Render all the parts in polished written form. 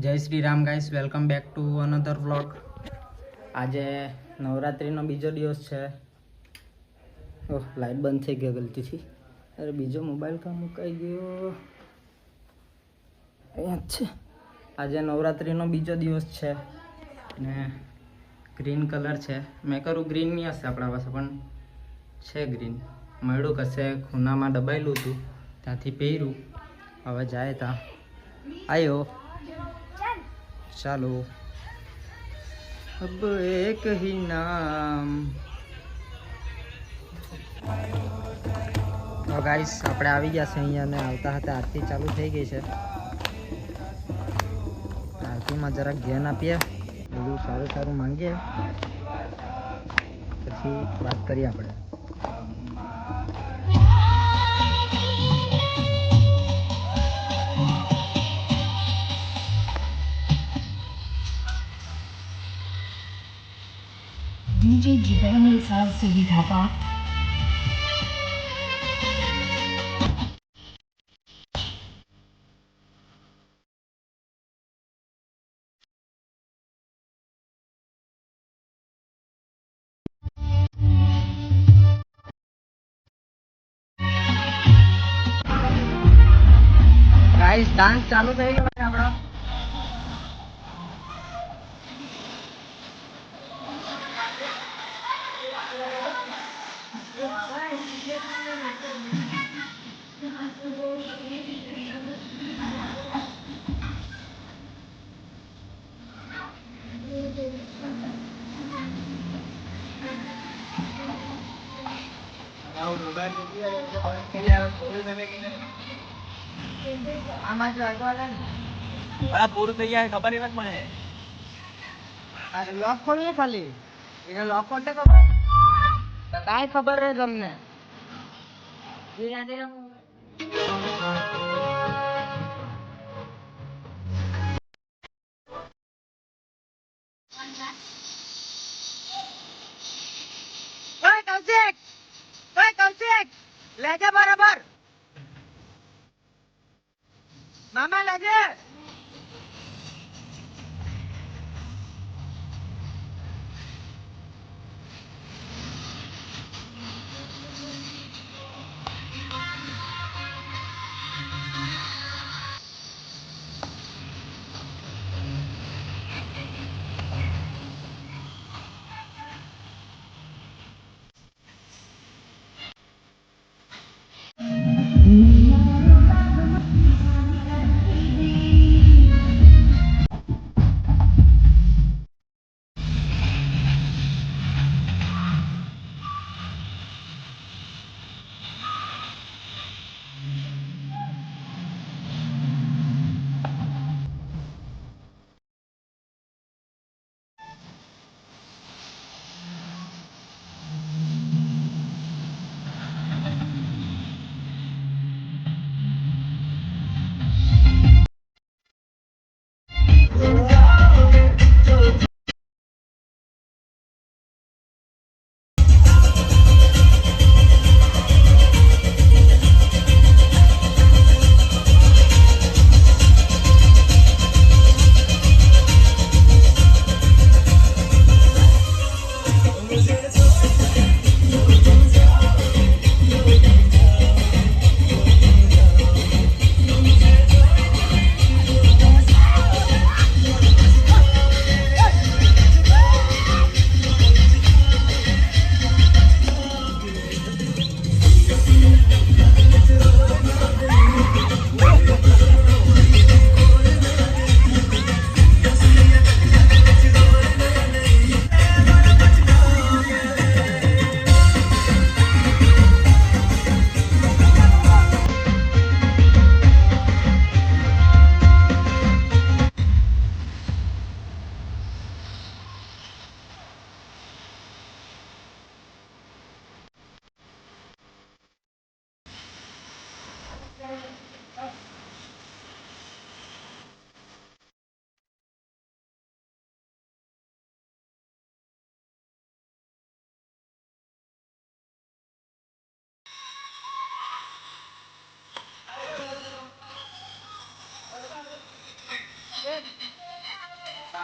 જય Shri Ram guys, welcome back to another vlog. આજે નવરાત્રિનો બીજો દિવસ છે. ઓહ, લાઇટ બંધ થઈ ગયો ગલતીથી. અરે બીજો મોબાઈલ કામ મુકાઈ ગયો. અહીંયા જ છે. આજે નવરાત્રિનો બીજો દિવસ છે ને ગ્રીન કલર છે. મેં કરું ગ્રીન નહીં હશે આપણા પાસે, પણ છે ગ્રીન. મળ્યું કશે ખૂનામાં દબાયેલું હતું, ત્યાંથી પહેર્યું. હવે જાય ત્યાં આવ્યો. ચાલો, અબ એક હી નામ. તો ગાઈસ આપણે આવી ગયા છે અહીંયા ને આવતા હતા આરતી ચાલુ થઈ ગઈ છે. આરતીમાં જરાક ધ્યાન આપીએ, બધું સારું સારું માંગીએ, પછી વાત કરીએ આપણે. DJ Jibanil Sal Suvidhapa. Guys dance ચાલુ થઈ ગયો છે આપણો. પૂરું થઈ જાય ખબર નથી મને. લોક ખોલીએ ખાલી, એને લોક ખોલતે કાંઈ ખબર નહીં તમને. કૌશિક લેજે બરાબર, મામા લેજે.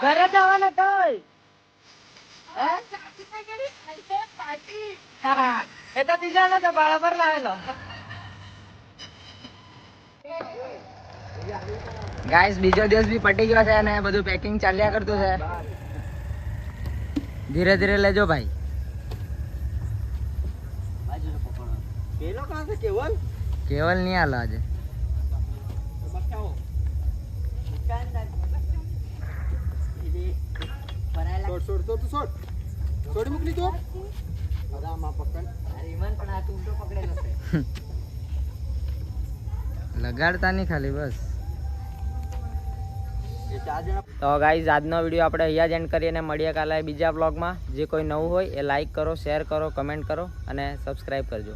ઘરે જવાના તો એ તો બીજા તો બરાબર લાવેલો. ગાઈસ બીજો દિવસ બી પટી ગયો છે અને બધું પેકિંગ ચાલ્યા કરતું છે. ધીરે ધીરે લેજો ભાઈ. કેવલ નહીં આલો આજે. લગાડતા નહીં ખાલી બસ. તો ગાઈઝ આજનો વિડીયો આપણે અહીંયા જ એન્ડ કરીએ અને મળીએ કાલે બીજા બ્લોગમાં. જે કોઈ નવું હોય એ લાઈક કરો, શેર કરો, કમેન્ટ કરો અને સબસ્ક્રાઈબ કરજો.